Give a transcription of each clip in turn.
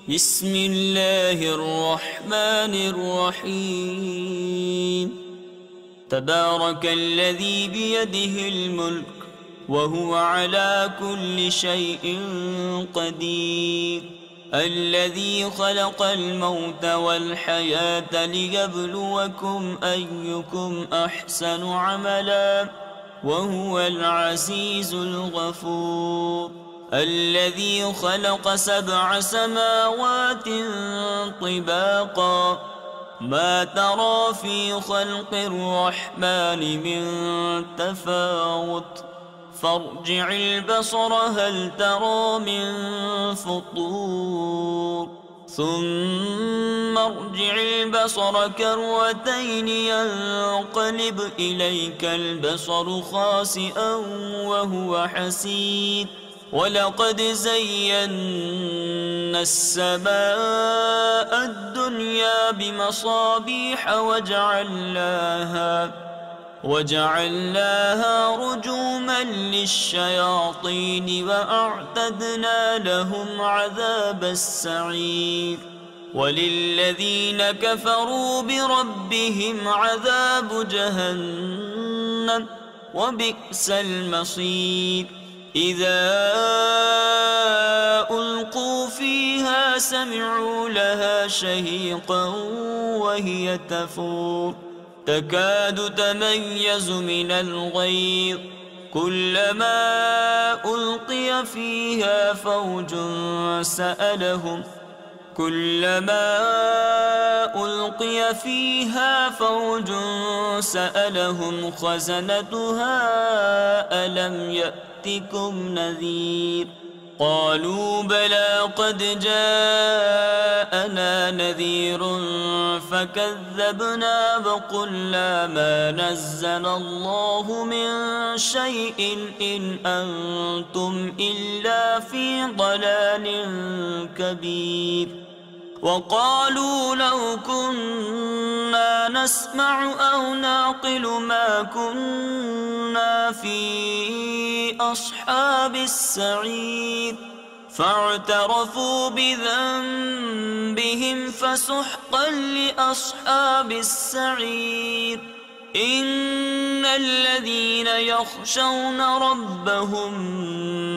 بسم الله الرحمن الرحيم تبارك الذي بيده الملك وهو على كل شيء قدير الذي خلق الموت والحياة ليبلوكم أيكم أحسن عملا وهو العزيز الغفور الذي خلق 7 سماوات طباقا ما ترى في خلق الرحمن من تفاوت فارجع البصر هل ترى من فطور ثم ارجع البصر كرتين ينقلب إليك البصر خاسئا وهو حسير ولقد زينا السماء الدنيا بمصابيح وجعلناها رجوما للشياطين وأعتدنا لهم عذاب السعير وللذين كفروا بربهم عذاب جهنم وبئس المصير إذا ألقوا فيها سمعوا لها شهيقا وهي تفور تكاد تميز من الغيظ كلما ألقي فيها فوج سألهم خزنتها ألم يأتكم نذير قالوا بلى قد جاءنا نذير فكذبنا وقلنا ما نزل الله من شيء إن أنتم إلا في ضلال كبير وقالوا لو كنا نسمع أو نعقل ما كنا في أصحاب السعير فاعترفوا بذنبهم فسحقا لأصحاب السعير إن الذين يخشون ربهم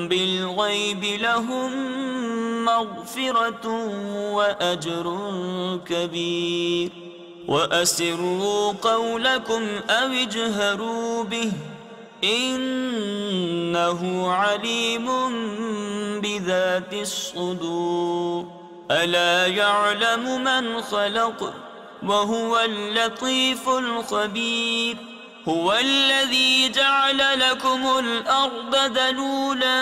بالغيب لهم مغفرة وأجر كبير وأسروا قولكم أو اجهروا به إنه عليم بذات الصدور ألا يعلم من خلق وهو اللطيف الخبير هو الذي جعل لكم الأرض ذلولا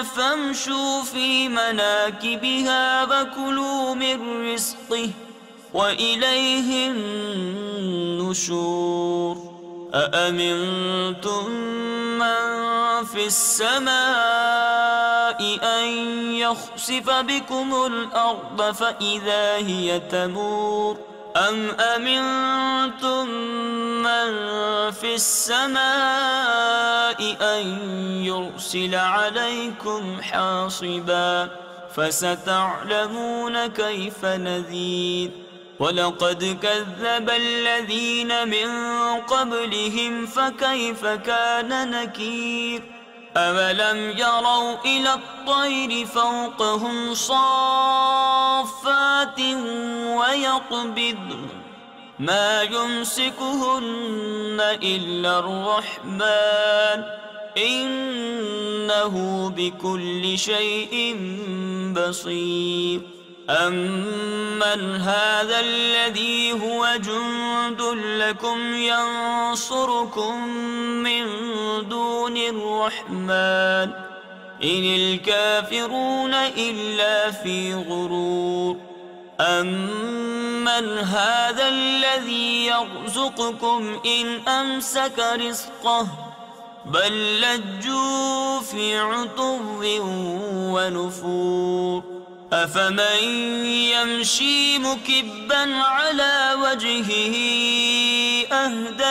فامشوا في مناكبها وكلوا من رزقه وإليه النشور أأمنتم من في السماء أن يخسف بكم الأرض فإذا هي تمور أم أمنتم من في السماء أن يرسل عليكم حاصبا فستعلمون كيف نذير ولقد كذب الذين من قبلهم فكيف كان نكير أولم يروا إلى الطير فوقهم صافات ويقبضن ما يمسكهن إلا الرحمن إنه بكل شيء بصير أمن هذا الذي هو جند لكم ينصركم من دون الرحمن إن الكافرون إلا في غرور أمن هذا الذي يرزقكم إن أمسك رزقه بل لجوا في عتو ونفور أفمن يمشي مكبا على وجهه أهدى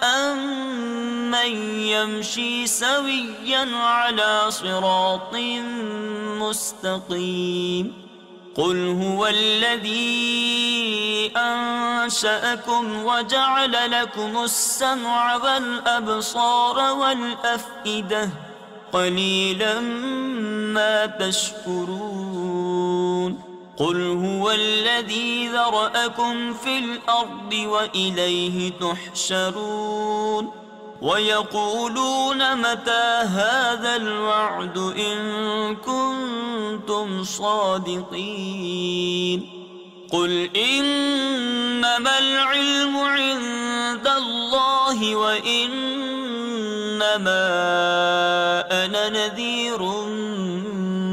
أمن يمشي سويا على صراط مستقيم قل هو الذي أنشأكم وجعل لكم السمع والأبصار والأفئدة قليلا ما تشكرون قل هو الذي ذرأكم في الأرض وإليه تحشرون ويقولون متى هذا الوعد إن كنتم صادقين قل إنما العلم عند الله وإنما أنا نذير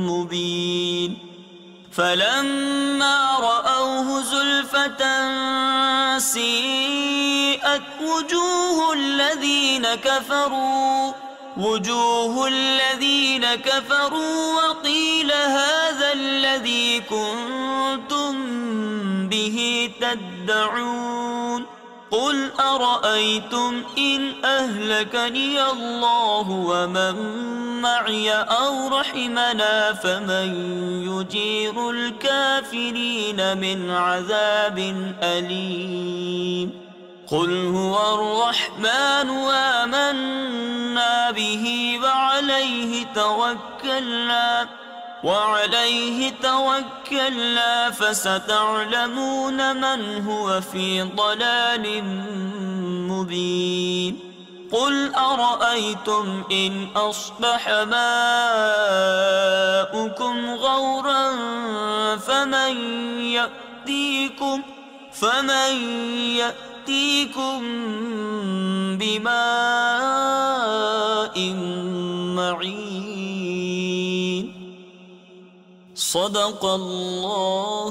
مبين فلما رأوه زلفة سيئت وجوه الذين كفروا وقيل هذا الذي كنتم به تدعون قل أرأيتم إن أهلكني الله ومن معي أو رحمنا فمن يجير الكافرين من عذاب أليم قل هو الرحمن آمنا به وعليه توكلنا فستعلمون من هو في ضلال مبين قل أرأيتم إن أصبح ماؤكم غورا فمن يأتيكم بماء معين صدق الله